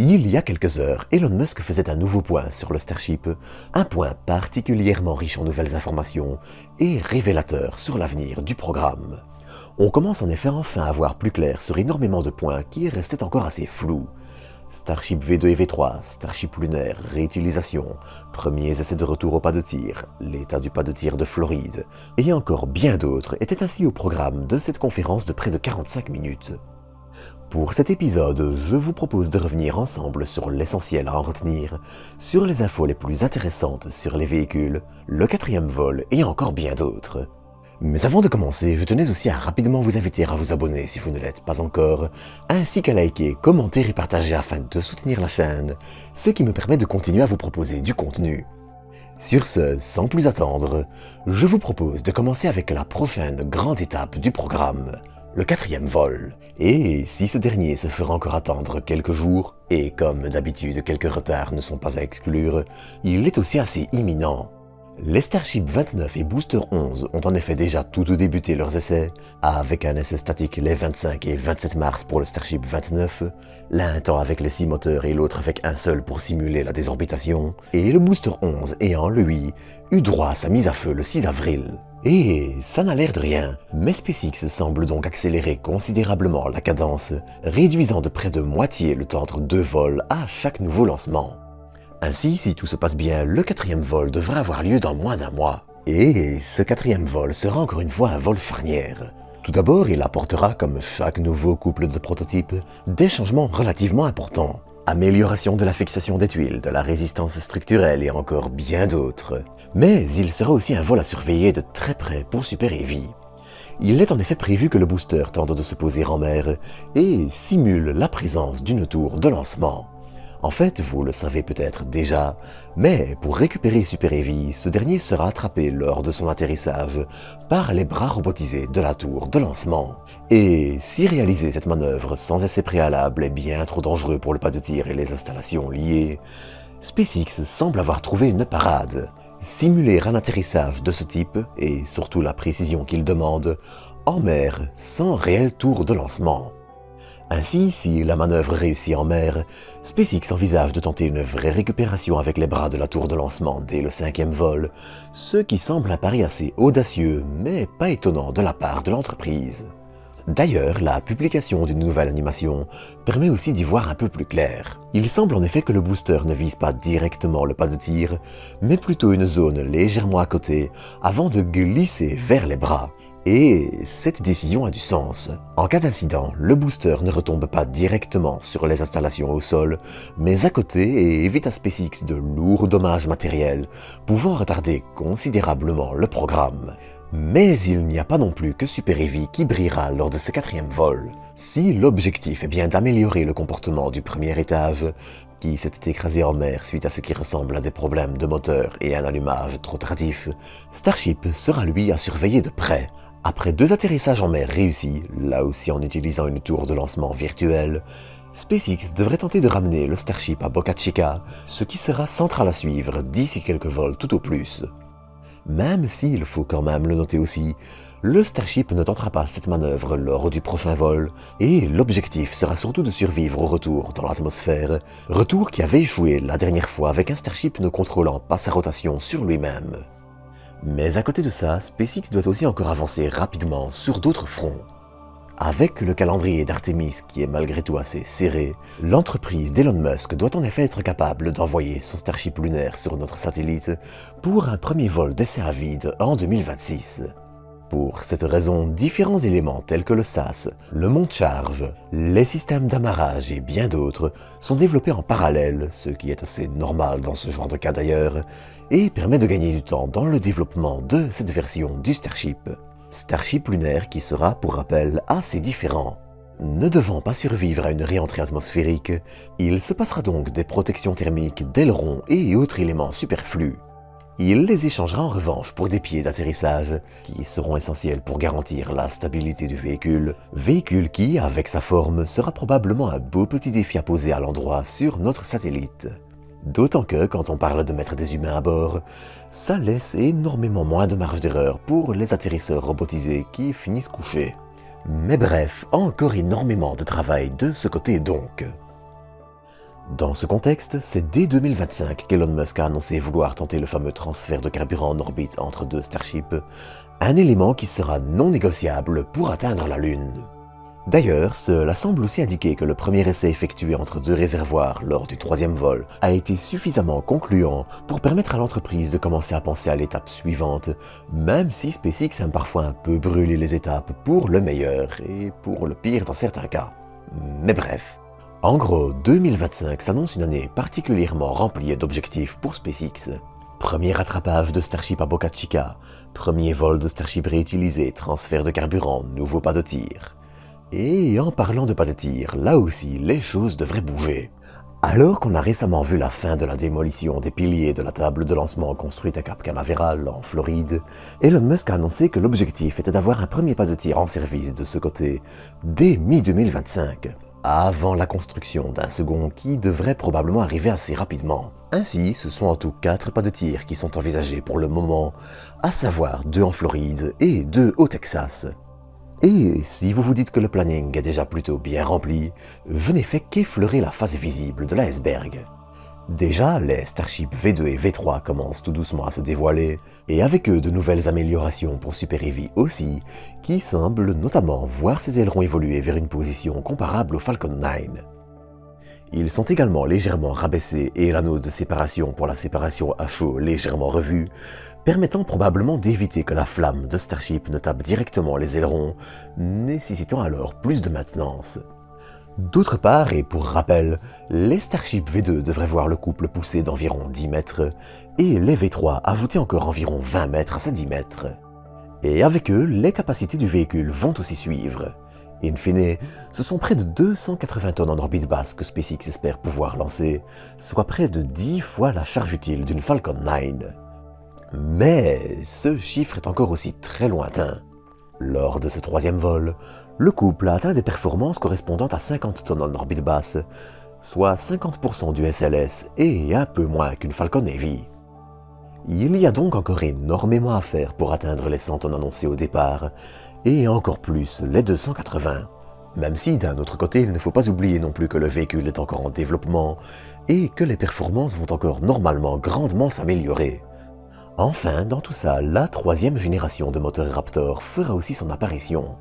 Il y a quelques heures, Elon Musk faisait un nouveau point sur le Starship, un point particulièrement riche en nouvelles informations et révélateur sur l'avenir du programme. On commence en effet enfin à voir plus clair sur énormément de points qui restaient encore assez flous. Starship V2 et V3, Starship lunaire, réutilisation, premiers essais de retour au pas de tir, l'état du pas de tir de Floride, et encore bien d'autres étaient ainsi au programme de cette conférence de près de 45 minutes. Pour cet épisode, je vous propose de revenir ensemble sur l'essentiel à en retenir, sur les infos les plus intéressantes sur les véhicules, le 4e vol et encore bien d'autres. Mais avant de commencer, je tenais aussi à rapidement vous inviter à vous abonner si vous ne l'êtes pas encore, ainsi qu'à liker, commenter et partager afin de soutenir la chaîne, ce qui me permet de continuer à vous proposer du contenu. Sur ce, sans plus attendre, je vous propose de commencer avec la prochaine grande étape du programme, le 4e vol. Et si ce dernier se fera encore attendre quelques jours, et comme d'habitude quelques retards ne sont pas à exclure, il est aussi assez imminent. Les Starship 29 et Booster 11 ont en effet déjà tout débuté leurs essais, avec un essai statique les 25 et 27 mars pour le Starship 29, l'un étant avec les 6 moteurs et l'autre avec un seul pour simuler la désorbitation, et le Booster 11 ayant, lui, eu droit à sa mise à feu le 6 avril. Et ça n'a l'air de rien, mais SpaceX semble donc accélérer considérablement la cadence, réduisant de près de moitié le temps entre 2 vols à chaque nouveau lancement. Ainsi, si tout se passe bien, le 4e vol devrait avoir lieu dans moins d'un mois. Et ce 4e vol sera encore une fois un vol charnière. Tout d'abord, il apportera, comme chaque nouveau couple de prototypes, des changements relativement importants. Amélioration de la fixation des tuiles, de la résistance structurelle et encore bien d'autres. Mais il sera aussi un vol à surveiller de très près pour Super Heavy. Il est en effet prévu que le booster tente de se poser en mer et simule la présence d'une tour de lancement. En fait, vous le savez peut-être déjà, mais pour récupérer Super Heavy, ce dernier sera attrapé lors de son atterrissage par les bras robotisés de la tour de lancement. Et si réaliser cette manœuvre sans essai préalable est bien trop dangereux pour le pas de tir et les installations liées, SpaceX semble avoir trouvé une parade. Simuler un atterrissage de ce type, et surtout la précision qu'il demande, en mer sans réelle tour de lancement. Ainsi, si la manœuvre réussit en mer, SpaceX envisage de tenter une vraie récupération avec les bras de la tour de lancement dès le 5e vol, ce qui semble un pari assez audacieux, mais pas étonnant de la part de l'entreprise. D'ailleurs, la publication d'une nouvelle animation permet aussi d'y voir un peu plus clair. Il semble en effet que le booster ne vise pas directement le pas de tir, mais plutôt une zone légèrement à côté, avant de glisser vers les bras. Et cette décision a du sens. En cas d'incident, le booster ne retombe pas directement sur les installations au sol, mais à côté et évite à SpaceX de lourds dommages matériels, pouvant retarder considérablement le programme. Mais il n'y a pas non plus que Super Heavy qui brillera lors de ce 4e vol. Si l'objectif est bien d'améliorer le comportement du premier étage, qui s'était écrasé en mer suite à ce qui ressemble à des problèmes de moteur et un allumage trop tardif, Starship sera lui à surveiller de près. Après 2 atterrissages en mer réussis, là aussi en utilisant une tour de lancement virtuelle, SpaceX devrait tenter de ramener le Starship à Boca Chica, ce qui sera central à suivre d'ici quelques vols tout au plus. Même s'il faut quand même le noter aussi, le Starship ne tentera pas cette manœuvre lors du prochain vol, et l'objectif sera surtout de survivre au retour dans l'atmosphère, retour qui avait échoué la dernière fois avec un Starship ne contrôlant pas sa rotation sur lui-même. Mais à côté de ça, SpaceX doit aussi encore avancer rapidement sur d'autres fronts. Avec le calendrier d'Artemis qui est malgré tout assez serré, l'entreprise d'Elon Musk doit en effet être capable d'envoyer son Starship lunaire sur notre satellite pour un premier vol d'essai à vide en 2026. Pour cette raison, différents éléments tels que le SAS, le monte charge, les systèmes d'amarrage et bien d'autres sont développés en parallèle, ce qui est assez normal dans ce genre de cas d'ailleurs, et permet de gagner du temps dans le développement de cette version du Starship. Starship lunaire qui sera, pour rappel, assez différent. Ne devant pas survivre à une réentrée atmosphérique, il se passera donc des protections thermiques d'ailerons et autres éléments superflus. Il les échangera en revanche pour des pieds d'atterrissage qui seront essentiels pour garantir la stabilité du véhicule qui, avec sa forme, sera probablement un beau petit défi à poser à l'endroit sur notre satellite. D'autant que, quand on parle de mettre des humains à bord, ça laisse énormément moins de marge d'erreur pour les atterrisseurs robotisés qui finissent couchés. Mais bref, encore énormément de travail de ce côté donc. Dans ce contexte, c'est dès 2025 qu'Elon Musk a annoncé vouloir tenter le fameux transfert de carburant en orbite entre deux Starships, un élément qui sera non négociable pour atteindre la Lune. D'ailleurs, cela semble aussi indiquer que le premier essai effectué entre deux réservoirs lors du troisième vol a été suffisamment concluant pour permettre à l'entreprise de commencer à penser à l'étape suivante, même si SpaceX aime parfois un peu brûler les étapes pour le meilleur et pour le pire dans certains cas. Mais bref. En gros, 2025 s'annonce une année particulièrement remplie d'objectifs pour SpaceX. Premier rattrapage de Starship à Boca Chica, premier vol de Starship réutilisé, transfert de carburant, nouveau pas de tir. Et en parlant de pas de tir, là aussi, les choses devraient bouger. Alors qu'on a récemment vu la fin de la démolition des piliers de la table de lancement construite à Cap Canaveral, en Floride, Elon Musk a annoncé que l'objectif était d'avoir un premier pas de tir en service de ce côté dès mi-2025, avant la construction d'un second qui devrait probablement arriver assez rapidement. Ainsi, ce sont en tout 4 pas de tir qui sont envisagés pour le moment, à savoir 2 en Floride et 2 au Texas. Et si vous vous dites que le planning est déjà plutôt bien rempli, je n'ai fait qu'effleurer la face visible de l'iceberg. Déjà, les Starship V2 et V3 commencent tout doucement à se dévoiler, et avec eux de nouvelles améliorations pour Super Heavy aussi, qui semblent notamment voir ses ailerons évoluer vers une position comparable au Falcon 9. Ils sont également légèrement rabaissés et l'anneau de séparation pour la séparation à chaud légèrement revu, permettant probablement d'éviter que la flamme de Starship ne tape directement les ailerons, nécessitant alors plus de maintenance. D'autre part, et pour rappel, les Starship V2 devraient voir le couple pousser d'environ 10 mètres, et les V3 ajouter encore environ 20 mètres à ces 10 mètres. Et avec eux, les capacités du véhicule vont aussi suivre. In fine, ce sont près de 280 tonnes en orbite basse que SpaceX espère pouvoir lancer, soit près de 10 fois la charge utile d'une Falcon 9. Mais ce chiffre est encore aussi très lointain. Lors de ce troisième vol, le couple a atteint des performances correspondant à 50 tonnes en orbite basse, soit 50% du SLS et un peu moins qu'une Falcon Heavy. Il y a donc encore énormément à faire pour atteindre les 100 tonnes annoncées au départ, et encore plus les 280. Même si d'un autre côté, il ne faut pas oublier non plus que le véhicule est encore en développement, et que les performances vont encore normalement grandement s'améliorer. Enfin, dans tout ça, la troisième génération de moteurs Raptor fera aussi son apparition.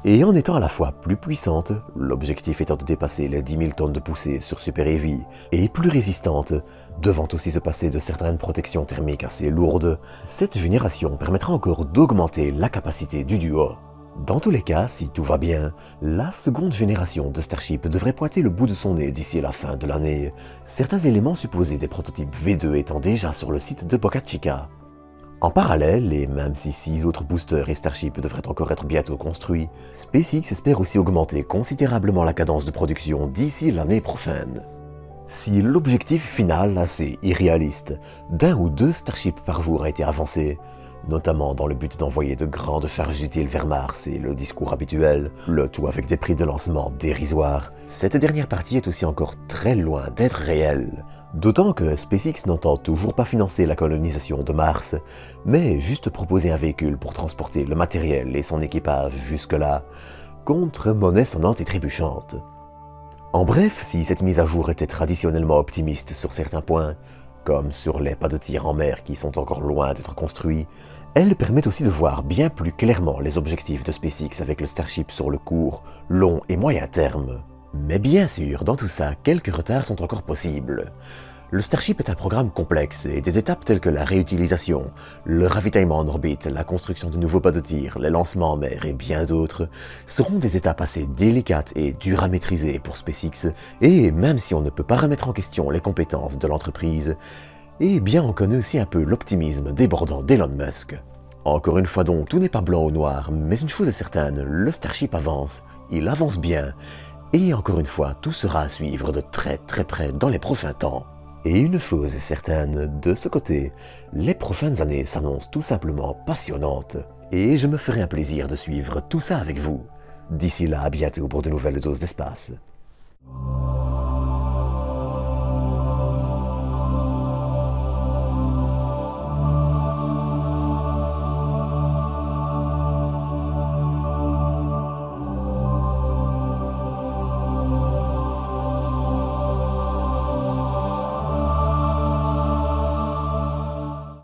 Et en étant à la fois plus puissante, l'objectif étant de dépasser les 10 000 tonnes de poussée sur Super Heavy, et plus résistante, devant aussi se passer de certaines protections thermiques assez lourdes, cette génération permettra encore d'augmenter la capacité du duo. Dans tous les cas, si tout va bien, la seconde génération de Starship devrait pointer le bout de son nez d'ici la fin de l'année, certains éléments supposés des prototypes V2 étant déjà sur le site de Boca Chica. En parallèle, et même si 6 autres boosters et Starship devraient encore être bientôt construits, SpaceX espère aussi augmenter considérablement la cadence de production d'ici l'année prochaine. Si l'objectif final, assez irréaliste, d'1 ou 2 Starships par jour a été avancé, notamment dans le but d'envoyer de grandes charges utiles vers Mars et le discours habituel, le tout avec des prix de lancement dérisoires, cette dernière partie est aussi encore très loin d'être réelle. D'autant que SpaceX n'entend toujours pas financer la colonisation de Mars, mais juste proposer un véhicule pour transporter le matériel et son équipage jusque-là, contre monnaie sonnante et trébuchante. En bref, si cette mise à jour était traditionnellement optimiste sur certains points, comme sur les pas de tir en mer qui sont encore loin d'être construits, elle permet aussi de voir bien plus clairement les objectifs de SpaceX avec le Starship sur le court, long et moyen terme. Mais bien sûr, dans tout ça, quelques retards sont encore possibles. Le Starship est un programme complexe et des étapes telles que la réutilisation, le ravitaillement en orbite, la construction de nouveaux pas de tir, les lancements en mer et bien d'autres seront des étapes assez délicates et dures à maîtriser pour SpaceX, et même si on ne peut pas remettre en question les compétences de l'entreprise, eh bien on connaît aussi un peu l'optimisme débordant d'Elon Musk. Encore une fois donc, tout n'est pas blanc ou noir, mais une chose est certaine, le Starship avance, il avance bien, et encore une fois, tout sera à suivre de très près dans les prochains temps. Et une chose est certaine, de ce côté, les prochaines années s'annoncent tout simplement passionnantes. Et je me ferai un plaisir de suivre tout ça avec vous. D'ici là, à bientôt pour de nouvelles doses d'espace.